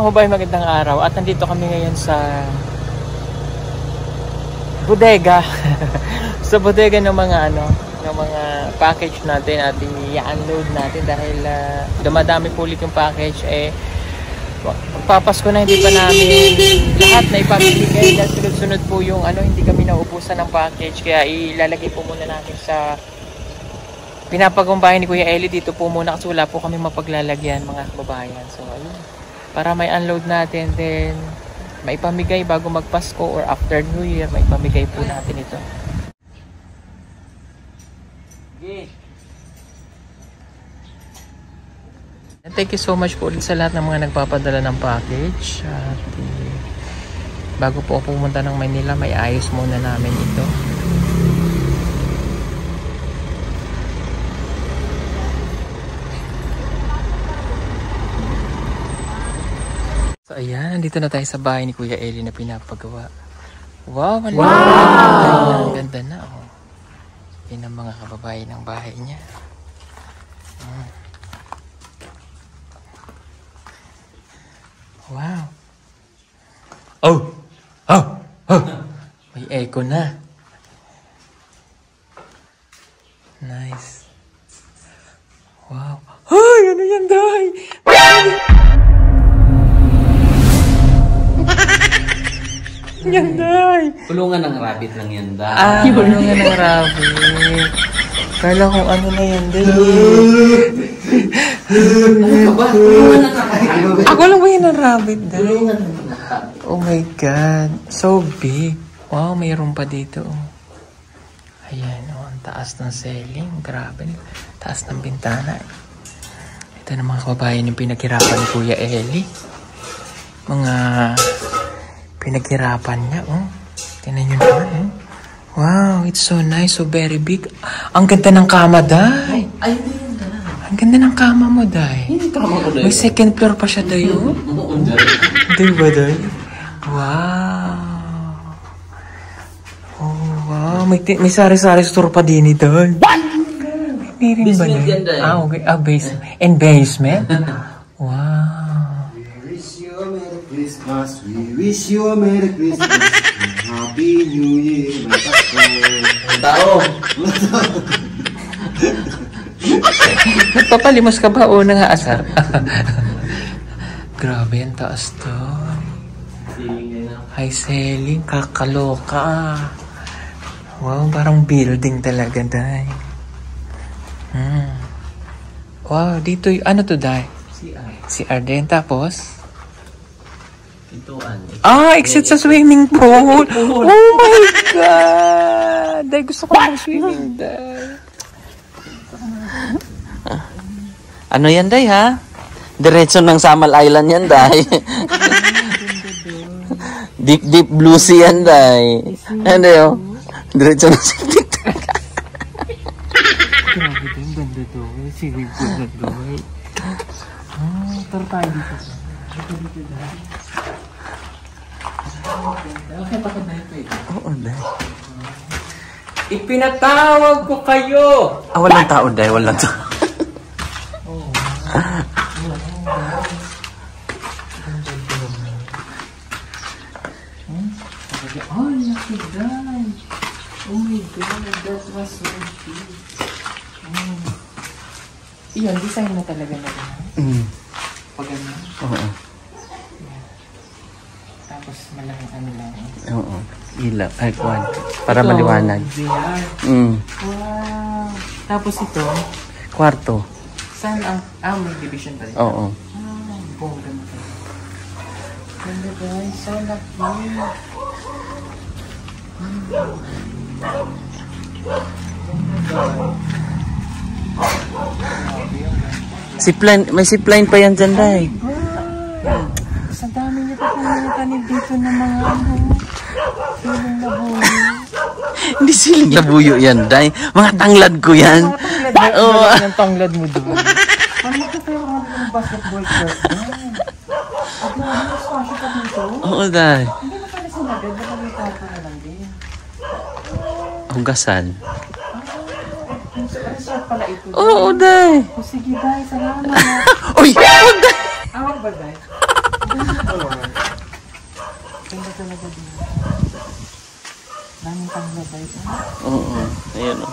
kababayan, magandang araw. At nandito kami ngayon sa bodega. Sa bodega ng mga ng mga package natin at i-unload natin dahil dumadami po ulit yung package. Papasko na, hindi pa namin lahat na ipamimigay dahil sunod-sunod po yung hindi kami naubusan ng package, kaya ilalagay po muna natin sa pinapagumbahin ni Kuya Eli. Dito po muna kasi wala po kami mapaglalagyan, mga kababayan. So ayun, para may unload natin, then maipamigay bago magpasko or after New Year, maipamigay po natin ito. Okay. Thank you so much po ulit sa lahat ng mga nagpapadala ng package. At bago po pumunta ng Manila, may ayos muna namin ito. So ayan, nandito na tayo sa bahay ni Kuya Eli na pinapagawa. Wow! Wow! Ang ganda na. Oh. Yan ang mga kababayan ng bahay niya. Wow! Oh! Oh! Oh! May echo na. Nice. Wow! Ay! Ano yan, Day? Yan, Day! Kulungan ng rabbit lang yan, Day. Kulungan ng rabbit. Kala kung ano na yan, Day. Ano ba? Kulungan ng rabbit. Ako lang ba yun ng rabbit, Day? Oh my God. So big. Wow, mayroon pa dito. Ayan, ang taas ng ceiling. Grabe. Taas ng bintana. Ito na mga kababayan yung pinaghirapan ni Kuya Eli. Mga pinaghirapan niya. Tingnan nyo naman. Wow, it's so nice. So very big. Ang ganda ng kama, Day. Ay, yun na. Ang ganda ng kama mo, Day. Yung kama ko, Day. May second floor pa siya, Day. Oo, Day. Diba, Day? Wow. Oh, wow. May sari-sari store pa din, Day. What? Hindi rin ba, Day? Day? Okay. Basement. And basement? Wow. We wish you a Merry Christmas. We wish you a Merry Christmas. Happy New Year. Tao. Nagpapalimos ka ba o nangaasar? Grabe, ang taas to. High ceiling, kakaloka. Wow, parang building talaga, Day. Wow, dito ano to, Day? Si Arden, tapos? Pintuan. Exit sa swimming pool. Oh my God! Day, gusto ko mag-swimming, Day. Ano yan, Day, ha? Diretso ng Samal Island yan, Day. Deep blue sea yan, Day. Ano yun? Diretso ng Celtic. Grabe din, ganda doon. Swimming pool na doon. Tara tayo dito. Dito, Day. Okay pa ka, Day? Oo, Day. Ipinatawag ko kayo! Walang tao, Day. Walang tao. Oh, lucky guy. Oh my God, that was so cute. Iyon, design mo talaga na gano'n. Pag gano'n. Oo. Tapos malamang ano lang. Oo. Ilaw. Ay, kwan. Para maliwanag. Wow. Tapos ito. Kwarto. Saan ang... may division pa rin. Oo. Bongga mo tayo. Ganda guys. So lucky. May zipline pa yan dyan, Day. Sa dami niyo pa mga tanim dito ng mga siling labuyo. Hindi siling labuyo yan, Day. Mga tanglad ko yan. Oo. Ang tanglad mo doon. Ano ito tayo ng basketball court doon? At mas fashion ka dito? Oo, Day. Hindi mo pala sinagad. Baka may tapo na lang din. Hugasan. Resort pala ito. Oo, Day. Sige, Day. Salamat. Uy! Oo, Day. Awag ba, Day? Ganda talaga din. Daming panglabay. Oo. Ayan o.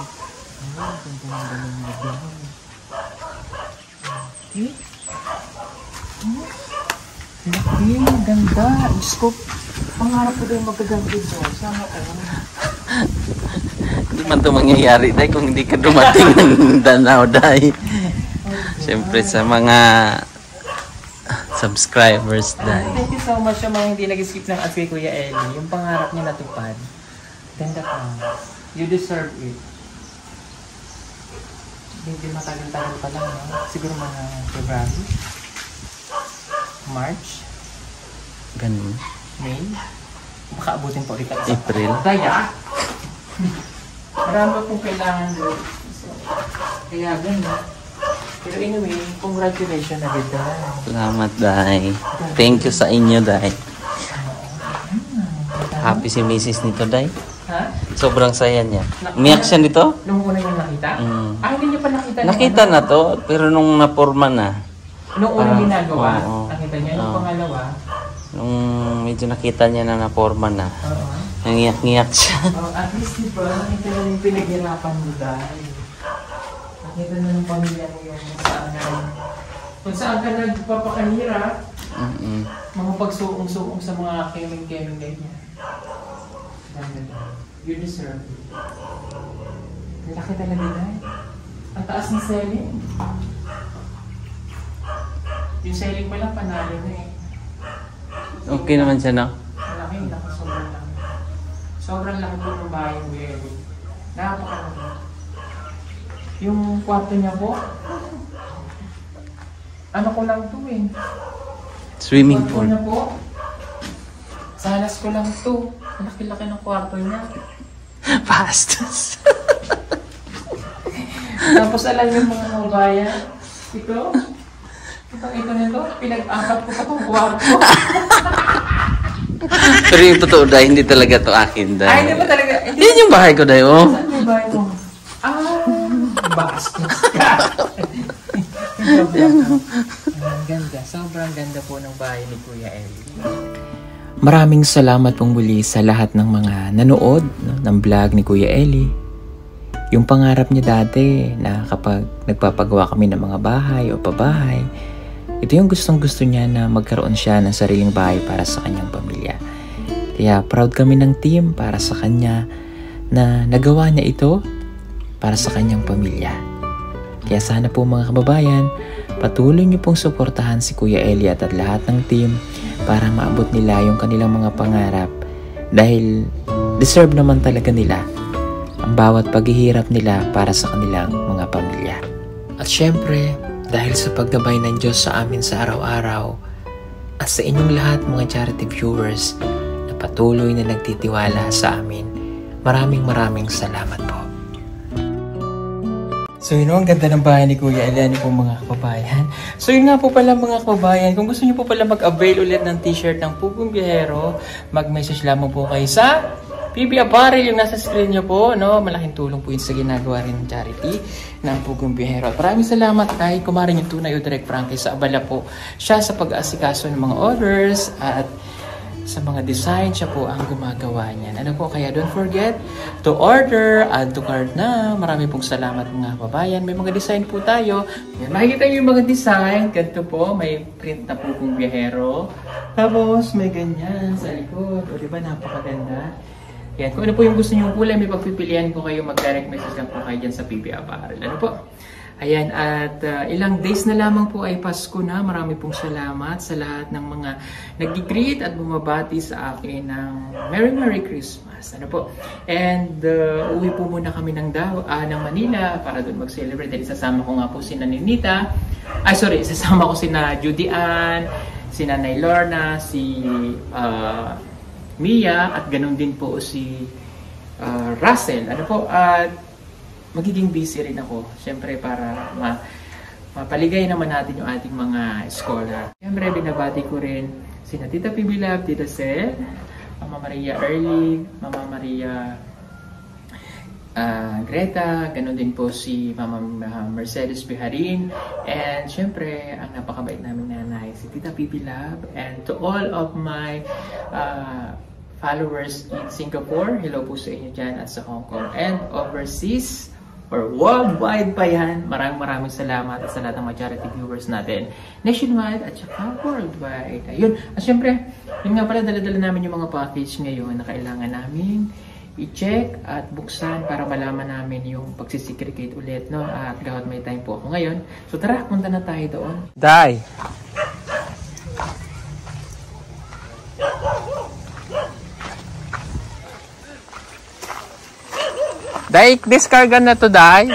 Laki, ganda. Diyos ko, pangarap ko din magkagamit dyan. Sana ko. Hindi man ito mangyayari, Day, kung hindi ka dumating ng Danao, Day. Siyempre sa mga subscribers, Day. Thank you so much sa mga hindi nag-skip ng ads kay Kuya Eli. Yung pangarap niya natupad. Ganda pa. You deserve it. Hindi matagal-tagal pa lang, no? Siguro mga February, March, Ganun. May. Baka abutin po ulit ang April. Kaya, marami pong kailangan doon. So, kaya ganda. Pero anyway, congratulations na ganda. Salamat, Day. Thank you sa inyo, Day. Happy si Mrs. nito, Day. Ha? Sobrang saya niya. Umiyak siya nito? Nung una yung nakita? Hindi niya pa nakita. Nakita na to, pero nung naporma na. Nung unang ginagawa, oo. nakita niya. Nung pangalawa, nung medyo nakita niya na naporma na, nangiyak-ngiyak siya. At least diba, nakita niya yung pinaghirapan mo dahil. Nakita na ng pamilya mo yung kung saan ka nagpapakahirap, mga pagsuong-suong sa mga keming-keming ganyan. You deserve it. Laki talaga na. Ang taas ng selling. Yung selling pa lang, panalo na eh. Okay naman siya, no? Malaki, sobrang laki. Sobrang laki po ng bahay ng Gary. Napakalaki. Yung kwarto niya po, ano ko lang to eh. Swimming Kwarto pool. niya po, salas ko lang to. Ang laki-laki ng kwarto niya. Bastos. Tapos alam yung mga kabayan, ito nito, pinag-apat ko pa itong kwarto. Pero yung totoo, Day, hindi talaga to akin, Day. Ay, hindi ba talaga? Yan yung bahay ko, Day, oh. Saan yung bahay mo? Bastos ka. Ganda. Sobrang ganda po ng bahay ni Kuya Eli. Maraming salamat pong muli sa lahat ng mga nanood ng vlog ni Kuya Eli. Yung pangarap niya dati na kapag nagpapagawa kami ng mga bahay o pabahay, ito yung gustong-gusto niya na magkaroon siya ng sariling bahay para sa kanyang pamilya. Kaya proud kami ng team para sa kanya na nagawa niya ito para sa kanyang pamilya. Kaya sana po mga kababayan, patuloy niyo pong suportahan si Kuya Eli at lahat ng team para maabot nila yung kanilang mga pangarap dahil deserve naman talaga nila ang bawat paghihirap nila para sa kanilang mga pamilya. At syempre, dahil sa paggabay ng Diyos sa amin sa araw-araw at sa inyong lahat mga charity viewers na patuloy na nagtitiwala sa amin, maraming salamat po. So yun, ang ganda ng bahay ni Kuya Eli, ano po mga kababayan. So yun nga po pala mga kababayan, kung gusto niyo po pala mag-avail ulit ng t-shirt ng Pugong Biyahero, mag-message lamang po kayo sa PB Apparel, yung nasa screen nyo po, no? Malaking tulong po yun sa ginagawa rin ng charity ng Pugong Biyahero. At maraming salamat kay kumarin yung Tunay o Direct Frankie sa abala po siya sa pag-aasikaso ng mga orders at sa mga design, siya po ang gumagawa niyan. Ano po, kaya don't forget to order, add to cart na. Marami pong salamat mga kababayan. May mga design po tayo. Yan, makikita niyo yung mga design. Ganito po, may print na Pugong Biyahero. Tapos, may ganyan sa likod. O diba, napakaganda. Yan, kung ano po yung gusto niyo kulay, may pagpipilian po kayo, mag-direct message lang po kayo dyan sa PB Apparel. Ano po? Ayan, at ilang days na lamang po ay Pasko na. Marami pong salamat sa lahat ng mga nag-greet at bumabati sa akin ng Merry Christmas. Ano po? And uwi po muna kami ng Manila para doon mag-celebrate. Dahil sasama ko nga po si Ninita. Sasama ko si Judy Ann, si Nanay Lorna, si Mia, at ganun din po si Russell. Ano po? At magiging busy rin ako, syempre para mapaligay naman natin yung ating mga scholar. Syempre, binabati ko rin si Tita PB Love, Tita Sel, Mama Maria Early, Mama Maria Greta, ganun din po si Mama Mercedes Biharin, and syempre ang napakabait namin nanay, si Tita Pipi Love, and to all of my followers in Singapore, hello po sa inyo dyan at sa Hong Kong, and overseas or worldwide pa yan. Maraming salamat at sa lahat ng mga charity viewers natin nationwide at saka worldwide. Ayun, at syempre, yun nga pala, dala-dala namin yung mga package ngayon na kailangan namin i-check at buksan para malaman namin yung pagsisecretate ulit, no? At gawat may time po ako ngayon. So tara, punta na tayo doon. Day! Day, discarga na to, Day.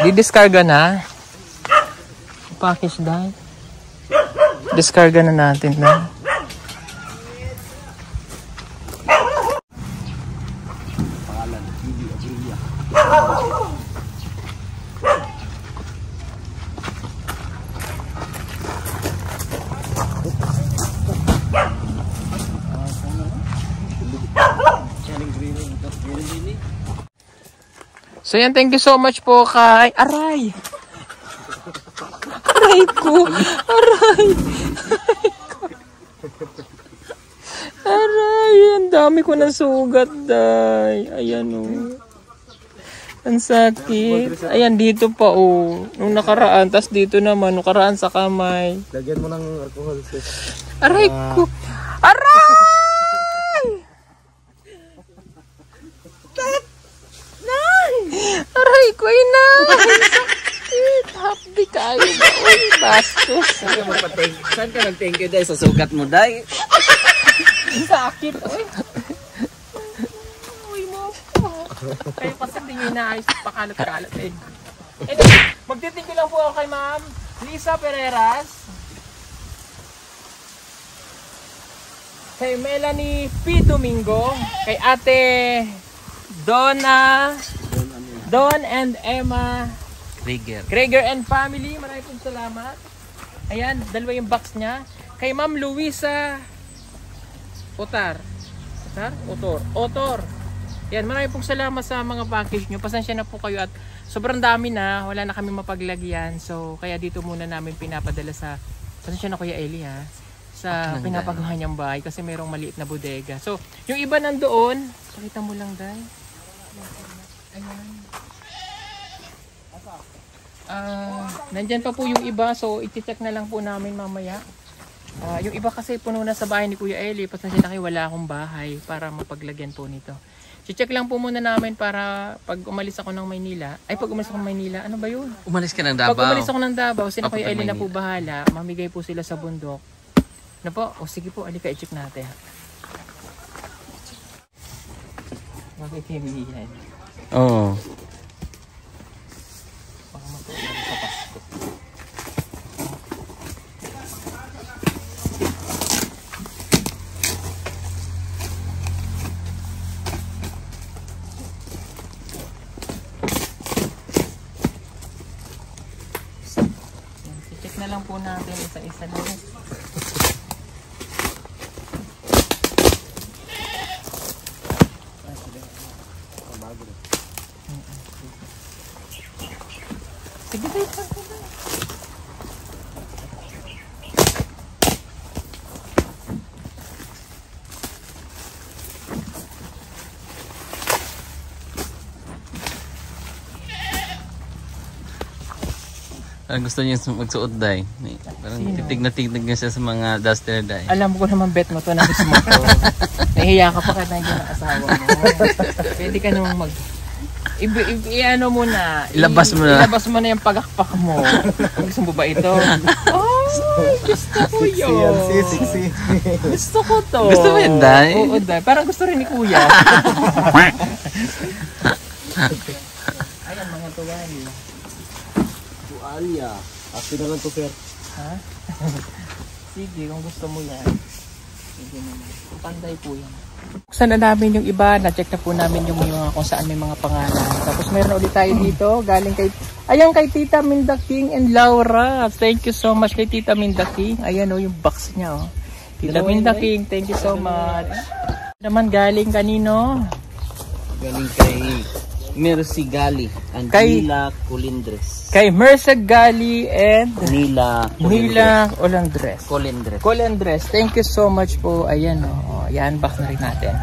Di-discarga na. Package, Day. Discarga na natin, Day. So yan, thank you so much po kay... Aray! Aray ko! Aray! Aray! Ang dami ko ng sugat, Day. Ayan o. Ang sakit. Ayan, dito pa o. Nung nakaraan, tas dito naman, nung nakaraan sa kamay. Lagyan mo ng alcohol, sis. Aray ko! Aray! Aray ko, ina! Sakit! Hapdi kayo ba? Uy, bastos. Saan ka nag-thank you, Day? Sa sugat mo, Day? Sakit. Uy. Uy mo po. Kayo kasi hindi nyo inaayos pakalat-kalat eh. Magtitingko lang po ako kay Ma'am Lisa Pereras. Kay Melanie P. Domingo. Kay Ate Don and Emma Krieger and family, maraming pong salamat. Ayan, dalawa yung box niya. Kay Ma'am Luisa Otor. Yan, maraming pong salamat sa mga package nyo. Pasensya na po kayo at sobrang dami na, wala na kami mapaglagyan. So, kaya dito muna namin pinapadala sa, pasensya na Kuya Eli ha, sa pinapagawa niyang bahay kasi mayroong maliit na bodega. So, yung iba nandoon, pakita mo lang, Day. Ayan. Nandyan pa po yung iba, so i-check na lang po namin mamaya. Yung iba kasi puno na sa bahay ni Kuya Eli, pasensya na kayo, wala akong bahay para mapaglagyan po nito. I-check lang po muna namin para pag umalis ako ng Maynila, ano ba yun? Umalis ka ng Davao. Pag umalis ako ng Davao, sila Kuya Eli na po bahala, mamigay po sila sa bundok. Ano po? O sige po, alika, i-check natin. Bakit hindi yan? Oo. Baka matulog sa Pasko. I-check na lang po natin isa-isa na rin. Sige, wait lang. Gusto niya magsuot, Day. Parang titig-na-tignan niya siya sa mga duster, Day. Alam ko naman bet mo to na gusto mo to. Nahihiya ka pa kahit nandiyan ang asawa mo. Pwede ka naman i-ano mo na. Ilabas mo na yung pagakpak mo. Gusto mo ba ito? Oh, gusto ko yun. Gusto ko to. Gusto mo yun, Day? Oo, Day. Parang gusto rin ni Kuya. Ayan, mga tuwali. Tuwalya. Akin na lang to, sir. Ha? Sige, kung gusto mo yan. Sige naman. Panday po yan. Buksan na namin yung iba, na-check na po namin yung mga kung saan may mga pangalan. Tapos mayroon ulit tayo dito, galing kay, ayan kay Tita Minda King and Laura. Thank you so much kay Tita Minda King. Ayan o, yung box niya o. Tita Minda King, thank you so much. Naman galing kanino? Galing kay Mercy Gali and Nila Colindres. Kay Mercy Gali and Nila Colindres. Thank you so much po. Ayan, i-unbox na rin natin.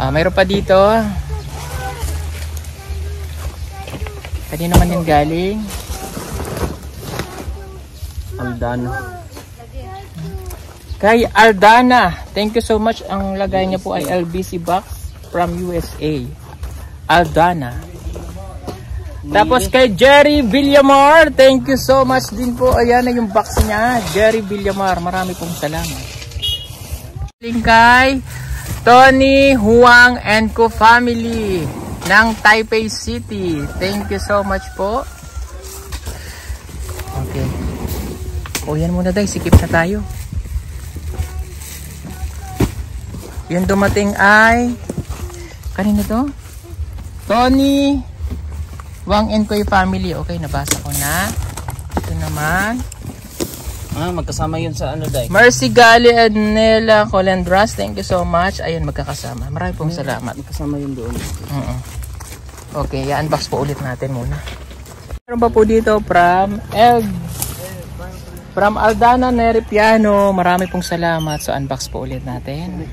Mayroon pa dito. Kanino man din galing? Aldana. Kay Aldana. Thank you so much. Ang lagay niya po ay LBC box from USA. Aldana. Tapos kay Jerry Villamar. Thank you so much din po. Ayan na yung box niya. Jerry Villamar. Marami pong salamat. Kay Tony Huang and Co family ng Taipei City. Thank you so much po. Okay. Yan muna dahil. Sikip na tayo. Yung dumating ay kanino to? Tony Wang and Koy family. Okay, nabasa ko na. Ito naman. Magkasama yun sa ano dahil? Mercy Gali and Nela Colindres. Thank you so much. Ayun, magkakasama. Maraming pong salamat. Magkasama yun doon. Okay, i-unbox po ulit natin muna. Meron pa po dito from Aldana Neripiano. Marami pong salamat. So, unbox po ulit natin.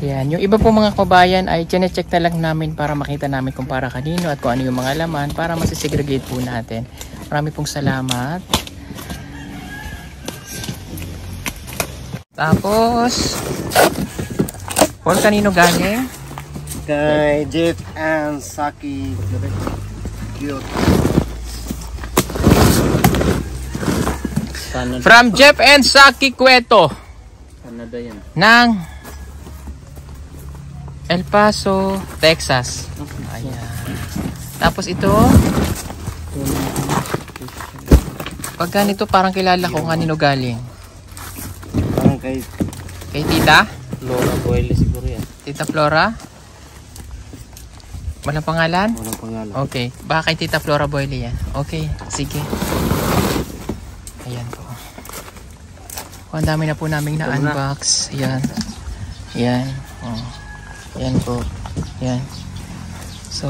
Yan. Yung iba po mga kabayan ay chine-check na lang namin para makita namin kung para kanino at kung ano yung mga laman para masisegregate po natin. Marami pong salamat. Tapos, Paul, kanino galing? Kay Jeff and Saki. Cute. From Jeff and Saki Cueto. Canada yan. Ng El Paso, Texas. Ayan. Tapos ito. Pag ganito parang kilala ko kanino galing. Parang kay Tita? Flora Boyle siguro yan. Tita Flora? Walang pangalan? walang pangalan. Okay. Baka kay Tita Flora Boyle yan. Okay. Sige. Ayan po. Ang dami na po naming na-unbox. Ayan. Ayan. Ayan po. Ayan. So,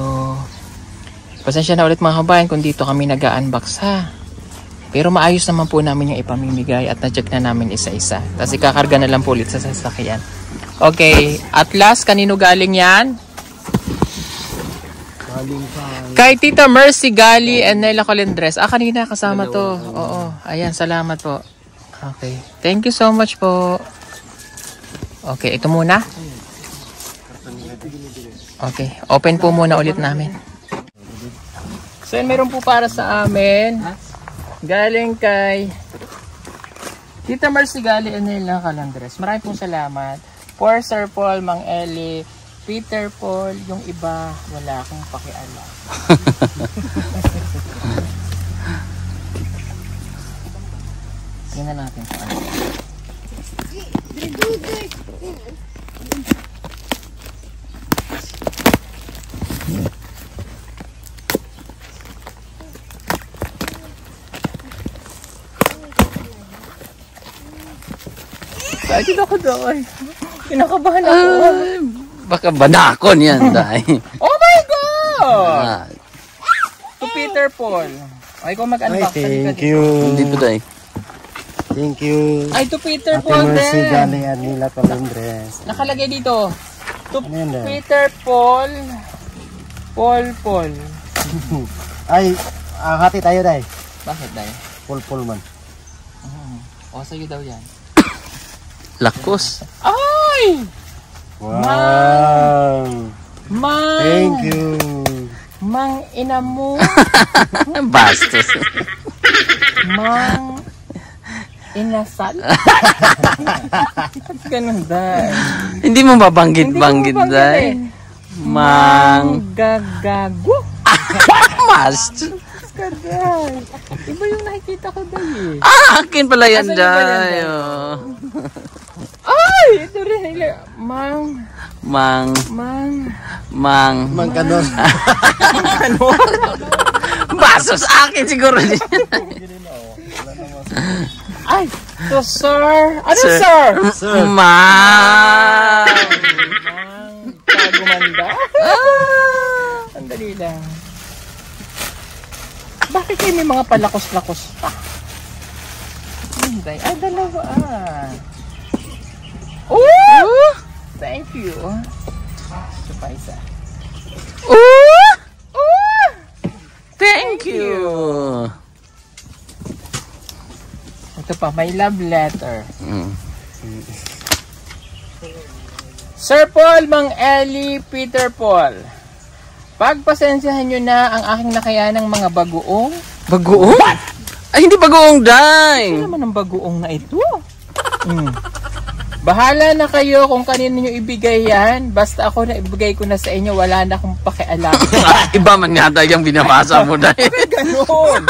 pasensya na ulit mga kabayan kung dito kami nag-unbox ha. Pero maayos naman po namin yung ipamimigay at na-check na namin isa-isa. Tapos ikakarga na lang po ulit sa sasakyan. Okay. At last, kanino galing yan? Kay Tita Mercy Gali and Nela Colindres. Kanina kasama to. Oo. Ayan, salamat po. Okay. Thank you so much po. Okay, ito muna. Okay, open po muna ulit namin. So, meron po para sa amin. Galing kay Tita Mercy Gali and Nela Colindres. Maraming pong salamat. For Sir Paul, Mang Eli, Peter Paul, yung iba, wala akong pakialam. Tingnan natin kung ano. Excited ako doon. Kinakabahan ako. Baka banakon yan dahil. Oh my God! To Peter Paul. Ay, kung mag-unbox. Thank you. Hindi po dahil. Thank you. Ay, to Peter Ate Paul Mercy din. Gali and Nila Colindres. Nakalagay dito. To Ano yan, Peter Paul. Paul. Ay, hati tayo dahil. Bakit dahil? Pul man. O, sa'yo daw yan. Lakos. Ay! Wow. Mang! Thank you. Mang ina mo. Bastos. Mang inasal. Ganun dahil. Hindi mo mabanggit-banggit dahil. Mang gagago. Bastos. Kadal. Iba yung nakikita ko dahil. Akin pala yan Asan ba yan, dahil. Ay! Ito rin. Mang Mangkanon. Bastos akin siguro. Ay! So, sir. Ano, sir? Sir. Mang Kagumanda. Bakit kayo may mga palakos-lakos pa? Ay, dalawa. Oh! Thank you. Ito pa isa. Oh! Thank you. Ito pa, may love letter. Sir Paul, Mang Eli, Peter Paul. Pagpasensyahan nyo na ang aking nakayanang mga bagoong. Bagoong? Ay, hindi bagoong, Day. Ano naman ang bagoong na ito? Bahala na kayo kung kanino nyo ibigay yan. Basta ako na ibigay ko na sa inyo, wala na akong pakialam. Iba man yata yung binabasa mo, Day. Ganun.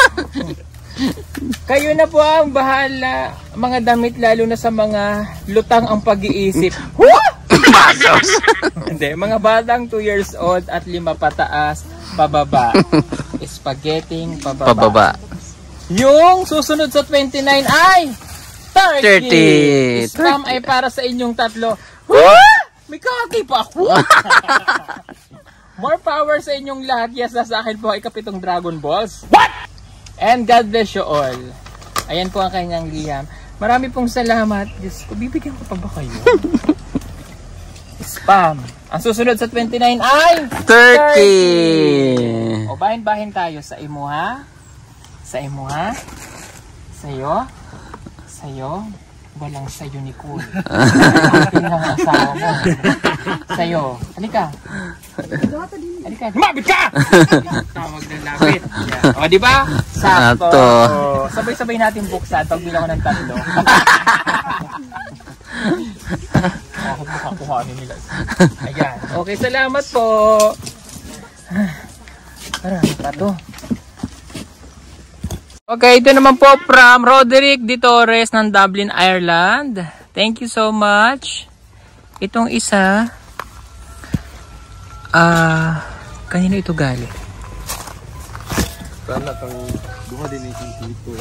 Kayo na po ang bahala. Mga damit, lalo na sa mga lutang ang pag-iisip. Basos. Hindi, mga batang 2 years old at 5 pataas, pababa. Spaghetti, pababa. Yung susunod sa 29 ay 30. Spam ay para sa inyong tatlo. May kaki pa ako. More power sa inyong lahat. Yes, sa akin po ay kapitong Dragon Balls. What? And God bless you all. Ayan po ang kanyang liham. Marami pong salamat. Diyos ko, bibigyan ko pa ba kayo? Spam. Ang susunod sa 29 ay 30. O bahin-bahin tayo sa imo, ha? Sa imo, ha? Sa'yo? Sa'yo? Walang sa'yo ni Cool. Ang asawa mo. Sa'yo. Halika. Halika. Lumapit ka! Tawag ng lapit. Yeah. O, di ba? Sakto. Sabay-sabay natin buksan. Pag bilang ko ng 3. Bakit makakuhanin nila? Ayan. Okay, salamat po. Marami pa to. Okay, ito naman po from Roderick De Torres ng Dublin, Ireland. Thank you so much. Itong isa, kanino ito galing? Sana kang dumadinitin dito.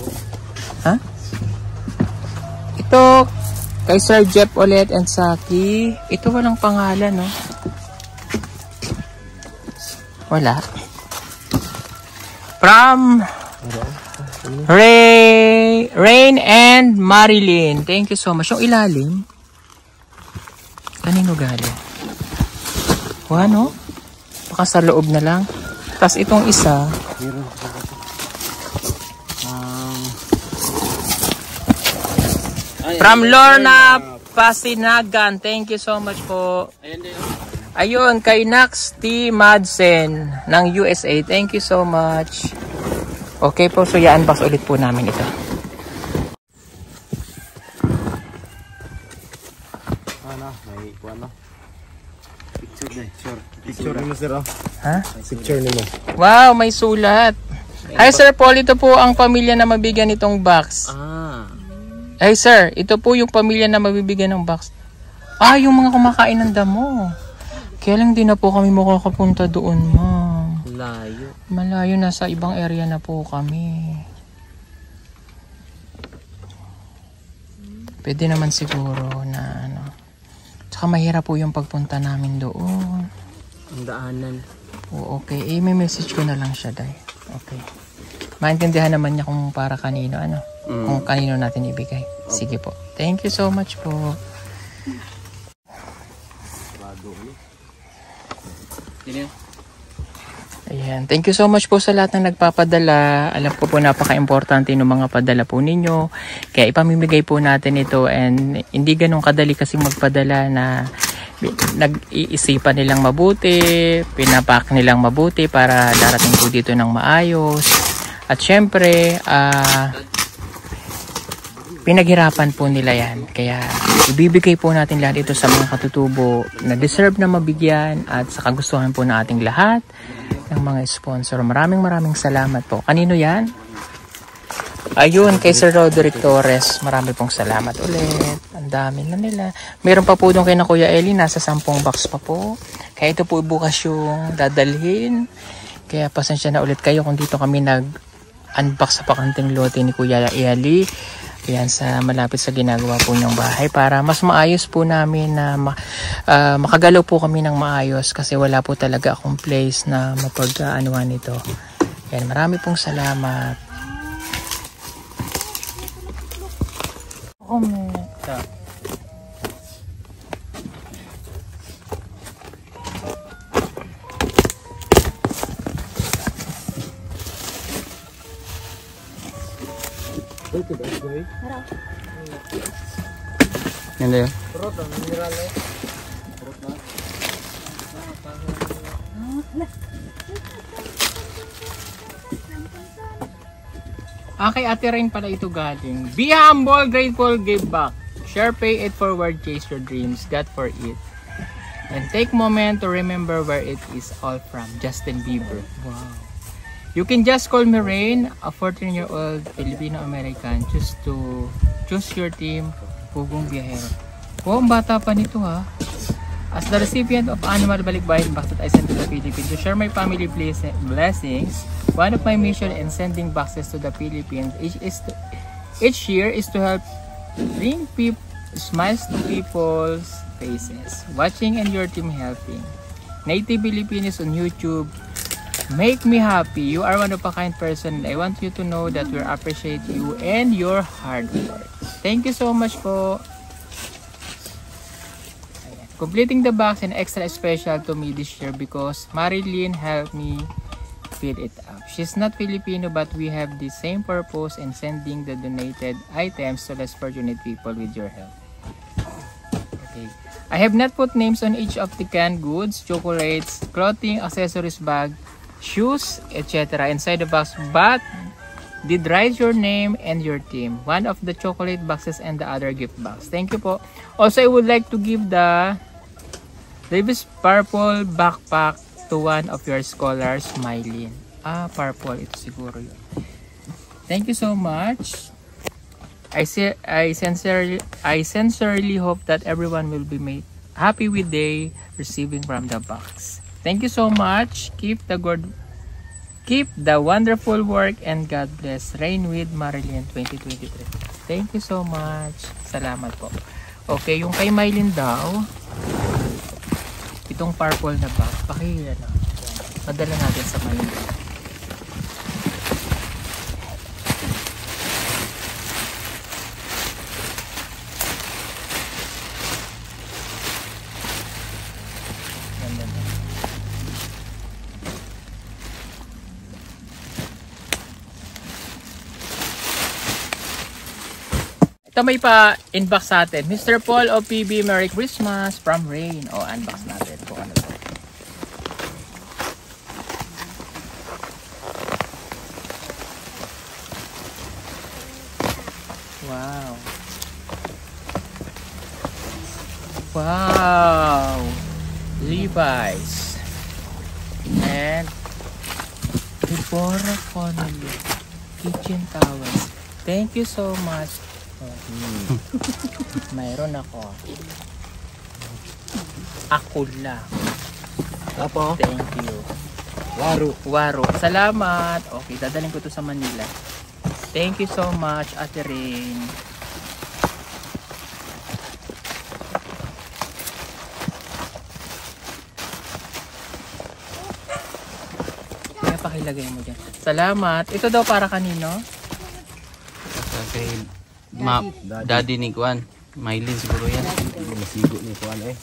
Ha? Ito, kay Sir Jeff ulit and Saki. Ito walang pangalan, no? Wala. From Rain and Marilyn. Thank you so much. Yung ilalim, kanino galing? Ano? Baka sa loob na lang. Tapos itong isa, from Lorna Pasinagan. Thank you so much po. Ayun, kay Nax T. Madsen ng USA. Thank you so much. Okay po, so i-unbox ulit po namin ito. May ano? Picture ni mo, sir. Ha? Picture ni mo. Wow, may sulat. Hi Sir Paul, ito po ang pamilya na mabigyan nitong box. Hey sir, ito po yung pamilya na mabibigyan ng box. Yung mga kumakain ng damo. Kaya lang di na po kami makakapunta doon, ma'am. Layo. Malayo, nasa ibang area na po kami. Pwede naman siguro na ano. Tsaka mahirap po yung pagpunta namin doon. Ang daanan. Oo, okay. May message ko na lang siya, Day. Okay. Maintindihan naman niya kung para kanino, ano. Kung kanino natin ibigay. Sige po. Thank you so much po. Ayan. Thank you so much po sa lahat ng nagpapadala. Alam ko po napaka-importante ng mga padala po ninyo. Kaya ipamimigay po natin ito, and hindi ganun kadali kasi magpadala na nag-iisipan nilang mabuti, pinapak nilang mabuti para darating po dito ng maayos. At syempre, pinaghirapan po nila yan. Kaya ibibigay po natin lahat ito sa mga katutubo na deserve na mabigyan at sa kagustuhan po ng ating lahat ng mga sponsor. Maraming salamat po. Kanino yan? Ayun, kay Sir Roderick Torres. Marami pong salamat ulit. Ang dami na nila. Meron pa po doon kay na Kuya Eli. Nasa 10 box pa po. Kaya ito po bukas yung dadalhin. Kaya pasensya na ulit kayo kung dito kami nag-unbox sa pakanting lote ni Kuya Eli. Ayan, sa malapit sa ginagawa po niyang bahay para mas maayos po namin na makagalaw po kami ng maayos kasi wala po talaga akong place na mapag-anuhan nito. Yan, marami pong salamat. Oh, meta. Yan din. Kay Ate Rain pala ito galing. Be humble, grateful, give back. Share, pay it forward, chase your dreams. God for it. And take moment to remember where it is all from. Justin Bieber. Wow. You can just call me Rain, a 14-year-old Filipino-American. Choose your team, Pugong Biyahero. Wow, ang bata pa nito ha. As the recipient of annual balikbayan box that I sent to the Philippines to share my family blessings, one of my mission in sending boxes to the Philippines each year is to help bring smiles to people's faces. Watching and your team helping. Native Filipinos on YouTube, make me happy. You are one of a kind person. I want you to know that we appreciate you and your hard work. Thank you so much po. Completing the box and extra special to me this year because Marilyn helped me fill it up. She's not Filipino but we have the same purpose in sending the donated items to less fortunate people with your help. Okay. I have not put names on each of the canned goods, chocolates, clothing, accessories, bag, shoes, etc. inside the box but did write your name and your team. One of the chocolate boxes and the other gift box. Thank you po. Also, I would like to give the Davis purple backpack to one of your scholars, Mylene. Purple. Ito siguro yun. Thank you so much. I sincerely hope that everyone will be made happy with the receiving from the box. Thank you so much. Keep the wonderful work and God bless. Rain with Marilyn 2023. Thank you so much. Salamat po. Okay, yung kay Mylene daw, itong purple na bag, madala natin sa Manila. Ito may pa-inbox sa atin. Mr. Paul o PB, Merry Christmas from Rain. O, unbox natin kung ano to. Wow. Wow. Levi's. And Deborah Connolly. Kitchen towels. Thank you so much. Mayroon ako. Ako lang. Apo. Thank you. Waro. Salamat. Okay, dadalhin ko to sa Manila. Thank you so much, Ate Rain. Kaya pakilagay mo dyan. Salamat. Ito daw para kanino? Kay Daddy ni Kuan. Mylene siguro yan. Masigo ni Kuan eh.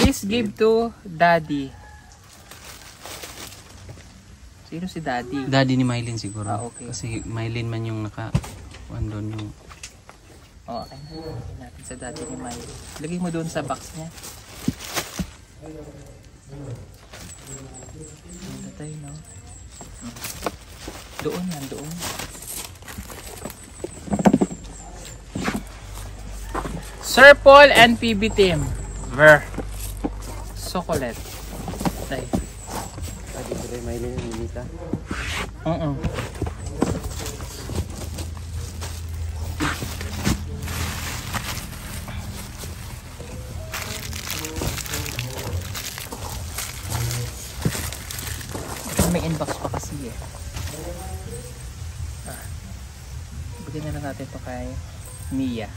Please give to Daddy. Sino si Daddy? Daddy ni Mylene siguro. Okay. Kasi Mylene man yung naka-kuan doon yung... Okay. Lagyan natin sa Daddy ni Mylene. Lagay mo doon sa box niya. Ano tayo, no? Doon yan, doon. Sir Paul and PB team. Ver. Chocolate. Tay. Adi dire may linita. May inbox pa kasi eh. Bigyan na lang natin ito kay Mia.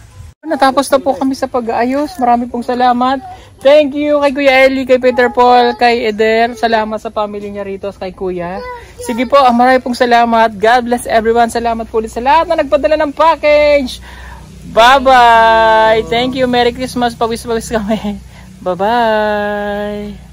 natapos na po kami sa pag-aayos. Marami pong salamat. Thank you kay Kuya Eli, kay Peter Paul, kay Eder. Salamat sa family niya rito, kay Kuya. Sige po, marami pong salamat. God bless everyone. Salamat po ulit sa lahat na nagpadala ng package. Bye-bye. Thank you. Merry Christmas. Pawis-pawis kami. Bye-bye.